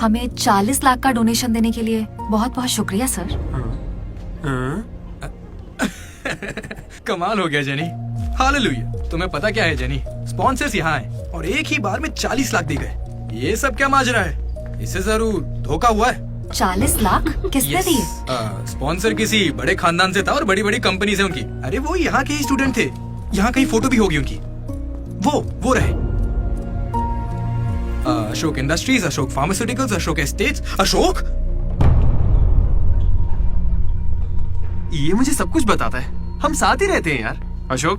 हमें 40 लाख का डोनेशन देने के लिए बहुत बहुत शुक्रिया सर। कमाल हो गया जेनी, हालेलुया। तुम्हें पता क्या है जेनी, स्पॉन्सर्स यहाँ आए और एक ही बार में 40 लाख दे गए। ये सब क्या माजरा है? इससे जरूर धोखा हुआ है। 40 लाख किसने दिए? स्पॉन्सर किसी बड़े खानदान से था और बड़ी बड़ी कंपनी से उनकी। अरे वो यहाँ के ही स्टूडेंट थे, यहाँ कहीं फोटो भी होगी उनकी। वो रहे Ashok industries, Ashok pharmaceuticals, Ashok estates. Ashok ये मुझे सब कुछ बताता है, हम साथ ही रहते हैं यार। अशोक,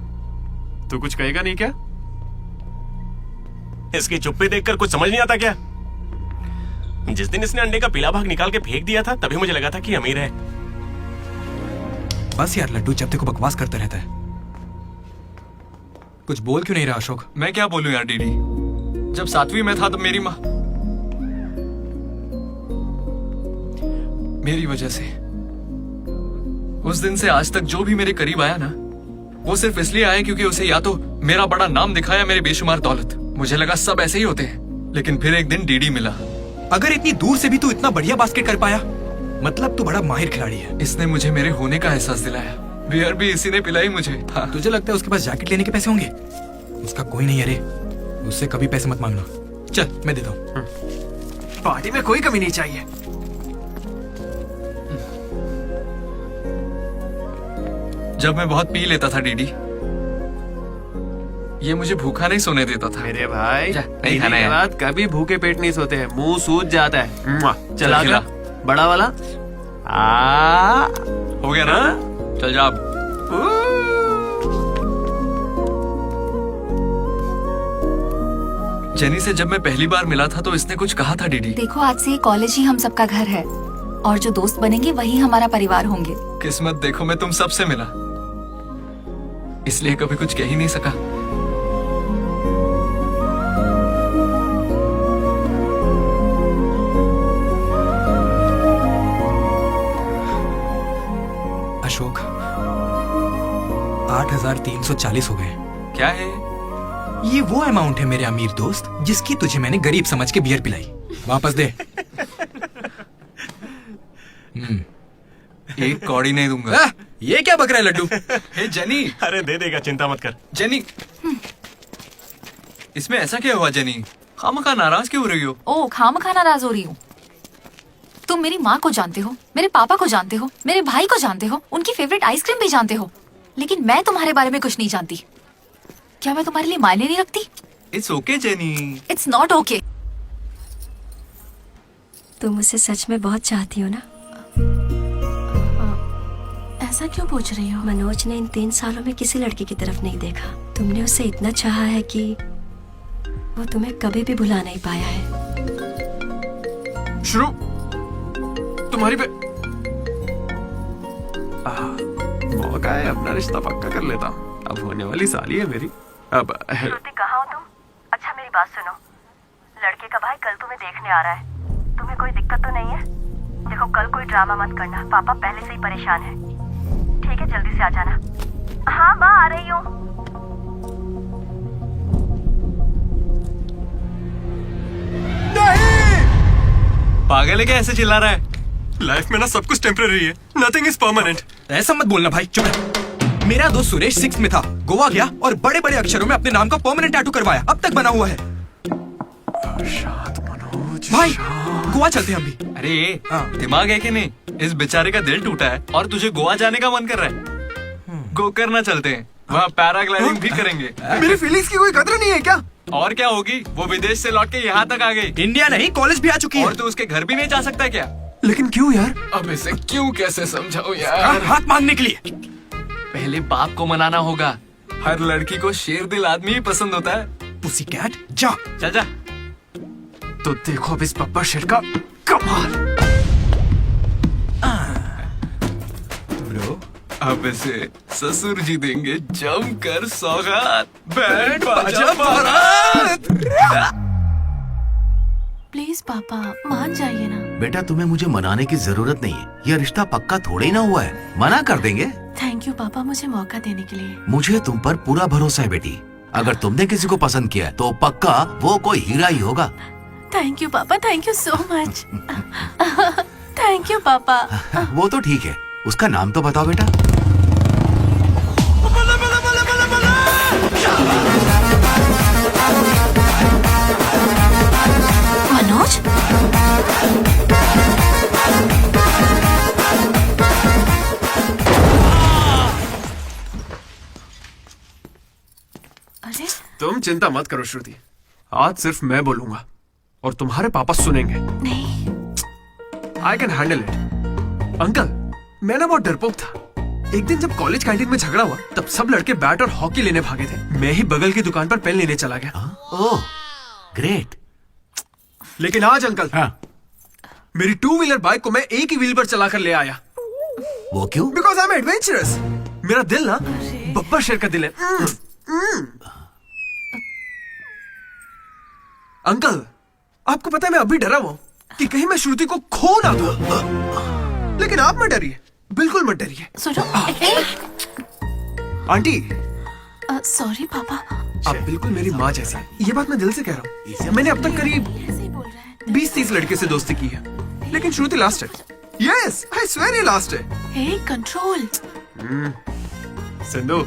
तू कुछ कहेगा नहीं क्या? इसकी चुप्पी देखकर कुछ समझ नहीं आता क्या? जिस दिन इसने अंडे का पीला भाग निकाल के फेंक दिया था, तभी मुझे लगा था कि अमीर है। बस यार लड्डू जब देखो बकवास करता रहता है। कुछ बोल क्यों नहीं रहा अशोक? मैं क्या बोलूं यार डीडी, जब 7वीं में था तब मेरी माँ मेरी वजह से उस दिन से आज तक जो भी मेरे करीब आया ना, वो सिर्फ इसलिए आया क्योंकि उसे या तो मेरा बड़ा नाम दिखाया, मेरे बेशुमार दौलत। मुझे लगा सब ऐसे ही होते हैं, लेकिन फिर एक दिन डीडी मिला। अगर इतनी दूर से भी तू इतना बढ़िया बास्केट कर पाया, मतलब तू बड़ा माहिर खिलाड़ी है। इसने मुझे मेरे होने का एहसास दिलाया। बियर भी इसी ने पिलाई मुझे। हाँ। तुझे लगता है उसके पास जैकेट लेने के पैसे होंगे? उसका कोई नहीं। अरे उससे कभी पैसे मत मांगना। चल मैं देता हूँ। पार्टी में कोई कमी नहीं चाहिए। जब मैं बहुत पी लेता था डीडी, ये मुझे भूखा नहीं सोने देता था। मेरे भाई, नहीं खाना है। बाद कभी भूखे पेट नहीं सोते हैं, मुंह सूज जाता है। चला खिला। बड़ा वाला हो गया ना? चल जा अब। जेनी से जब मैं पहली बार मिला था तो इसने कुछ कहा था डीडी। देखो आज से कॉलेज ही हम सबका घर है और जो दोस्त बनेंगे वही हमारा परिवार होंगे। किस्मत देखो, मैं तुम सबसे मिला, इसलिए कभी कुछ कह ही नहीं सका। अशोक 8,340 हो गए। क्या है? ये वो अमाउंट है मेरे अमीर दोस्त जिसकी तुझे मैंने गरीब समझ के बियर पिलाई। वापस दे। एक कौड़ी नहीं दूंगा। ये क्या बक रहा है लड्डू? हे जेनी। अरे दे देगा, चिंता मत कर। जेनी, इसमें ऐसा क्या हुआ जेनी? खामखा नाराज क्यों हो रही हो? ओ खामखा नाराज हो रही हूँ? तुम मेरी माँ को जानते हो, मेरे पापा को जानते हो, मेरे भाई को जानते हो, उनकी फेवरेट आइसक्रीम भी जानते हो, लेकिन मैं तुम्हारे बारे में कुछ नहीं जानती। क्या मैं तुम्हारे लिए मायने नहीं रखती? It's okay jenny. It's not okay. तुम मुझे सच में बहुत चाहती हो ना? ऐसा क्यों पूछ रही हो? मनोज ने इन 3 सालों में किसी लड़की की तरफ नहीं देखा। तुमने उसे इतना चाहा है कि वो तुम्हें कभी भी भुला नहीं पाया है। शुरू तुम्हारी पे मौका है, अपना रिश्ता पक्का कर लेता हूँ। अब होने वाली साली है मेरी। अब श्रुति कहाँ हो तुम? अच्छा मेरी बात सुनो, लड़के का भाई कल तुम्हें देखने आ रहा है। तुम्हें कोई दिक्कत तो नहीं है? देखो कल कोई ड्रामा मत करना, पापा पहले से ही परेशान है। ठीक है, जल्दी से आ जाना। हाँ माँ आ रही हूँ। पागल है क्या, ऐसे चिल्ला रहा है? लाइफ में ना सब कुछ टेम्पररी है, नथिंग इज परमानेंट। ऐसा मत बोलना भाई, चुप रह। मेरा दोस्त सुरेश 6th में था, गोवा गया और बड़े बड़े अक्षरों में अपने नाम का परमानेंट टैटू करवाया, अब तक बना हुआ है। भाई गोवा चलते हैं हम भी। अरे दिमाग है कि नहीं? इस बेचारे का दिल टूटा है और तुझे गोवा जाने का मन कर रहा है। गो करना चलते हैं, वहाँ पैराग्लाइडिंग भी करेंगे। मेरी फीलिंग्स की कोई कदर नहीं है क्या? और क्या होगी, वो विदेश से लौट के यहाँ तक आ गई। इंडिया नहीं, कॉलेज भी आ चुकी है। और तू उसके घर भी नहीं जा सकता क्या? लेकिन क्यों यार? अब इसे क्यों कैसे समझाऊं यार? हाथ मांगने के लिए। पहले बाप को मनाना होगा। हर लड़की को शेर दिल आदमी ही पसंद होता है। पुसी कैट जा। चल जा। तो देखो अब इस पप्पा शेर का कमाल। ब्रो अब इसे ससुर जी देंगे जमकर सौगात। बैंड बाजा बारात। प्लीज पापा मान जाइए ना। बेटा तुम्हें मुझे मनाने की जरूरत नहीं है, यह रिश्ता पक्का थोड़े ही ना हुआ है, मना कर देंगे। थैंक यू पापा मुझे मौका देने के लिए। मुझे तुम पर पूरा भरोसा है बेटी, अगर तुमने किसी को पसंद किया है तो पक्का वो कोई हीरा ही होगा। थैंक यू पापा, thank you so much. Thank you पापा। वो तो ठीक है, उसका नाम तो बताओ बेटा। मनोज, अरे तुम चिंता मत करो श्रुति, आज सिर्फ मैं बोलूंगा और तुम्हारे पापा सुनेंगे। नहीं, I can handle it. Uncle, मैं ना बहुत डरपोक था। एक दिन जब कॉलेज कैंटीन में झगड़ा हुआ तब सब लड़के बैट और हॉकी लेने भागे थे। मैं ही बगल की दुकान पर पेन लेने चला गया। Oh great. लेकिन आज अंकल, मेरी 2 व्हीलर बाइक को मैं एक ही व्हील पर चलाकर ले आया। वो क्यों? Because I am adventurous. मेरा दिल ना बब्बर शेर का दिल है। अंकल, आपको पता है मैं अभी डरा हुआ हूं कि कहीं मैं श्रुति को खो ना दूं। लेकिन आप मत डरिए, बिल्कुल मत डरिए। सुनो। आंटी, सॉरी पापा। आप बिल्कुल मेरी माँ जैसी हैं। ये बात मैं दिल से कह रहा हूँ। मैंने अब तक करीब ऐसे ही बोल रहा है। 20-30 लड़के से दोस्ती की है, लेकिन श्रुति लास्ट है। यस, आई स्वेयर ये लास्ट है। हे कंट्रोल। सिंधु,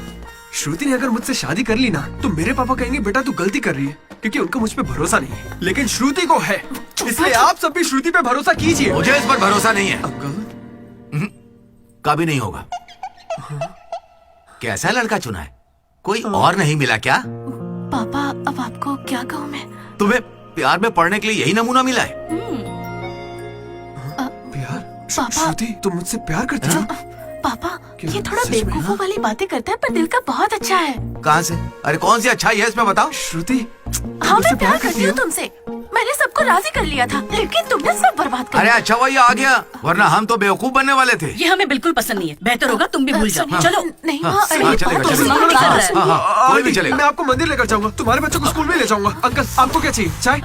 श्रुति ने अगर मुझसे शादी कर ली ना तो मेरे पापा कहेंगे बेटा तू गलती कर रही है, क्योंकि उनको मुझ पे भरोसा नहीं है। लेकिन श्रुति को है, इसलिए आप सब भी श्रुति पे भरोसा कीजिए। मुझे इस पर भरोसा नहीं है, अंकल, कभी नहीं होगा। कैसा लड़का चुना है? कोई और नहीं मिला क्या? पापा अब आपको क्या कहूँ मैं? तुम्हें प्यार में पढ़ने के लिए यही नमूना मिला है? प्यार? पापा। श्रुति, तुम मुझसे प्यार करती हो? पापा क्या? ये थोड़ा सच में? बेवकूफों वाली बातें करता है पर दिल का बहुत अच्छा है। कहाँ से? अरे कौन सी अच्छाई है इसमें बताओ। श्रुति, हाँ मैं प्यार करती हूँ तुमसे। मैंने सबको राजी कर लिया था, लेकिन तुमने सब बर्बाद कर अरे दिया। अच्छा हुआ ये आ गया, वरना हम तो बेवकूफ बनने वाले थे। ये हमें बिल्कुल पसंद नहीं है। बेहतर होगा तुम भी भूल जाओ। सुनिए, चलो। नहीं हाँ, हाँ, हाँ, ये चलेगा, बहुत चलेगा। सुंदर हाँ, है। हाँ, हाँ, कोई भी आंटी, चलेगा। मैं आपको मंदिर लेकर जाऊंगा, तुम्हारे बच्चों को स्कूल में ले जाऊंगा। अंकल, आपको क्या चाहिए? चाय?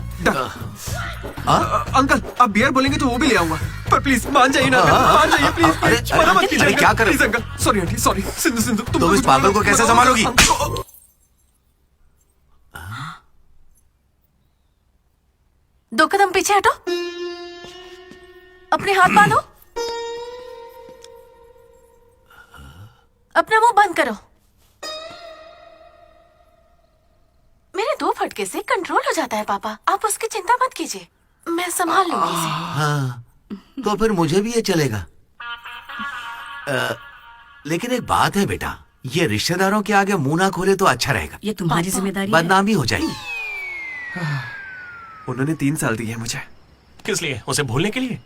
अंकल, आप बियर बोलेंगे तो वो भी ले आऊंगा, पर प्लीज मान जाइए ना। अंकल, मान जाइए प्लीज। अरे, प्लीज मना मत कीजिए। अरे, क्या कर रहे please uncle, sorry aunty, sorry. Sindhu, Sindhu, तुम इस पागल को कैसे संभालोगी? दो कदम पीछे हटो, अपने हाथ बांधो, अपना मुंह बंद करो। मेरे 2 फटके से कंट्रोल हो जाता है पापा, आप उसकी चिंता मत कीजिए, मैं संभाल लूंगी इसे। हाँ, तो फिर मुझे भी ये चलेगा। लेकिन एक बात है बेटा, ये रिश्तेदारों के आगे मुंह ना खोले तो अच्छा रहेगा, ये तुम्हारी जिम्मेदारी है। बदनामी हो जाएगी। उन्होंने 3 साल दिए मुझे। किस लिए? उसे भूलने के लिए?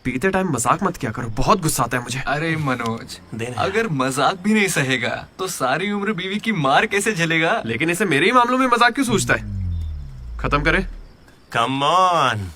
पीते टाइम मजाक मत किया करो, बहुत गुस्सा आता है मुझे। अरे मनोज, देना। अगर मजाक भी नहीं सहेगा तो सारी उम्र बीवी की मार कैसे झेलेगा? लेकिन इसे मेरे ही मामलों में मजाक क्यों सूझता है? खत्म करें। Come on.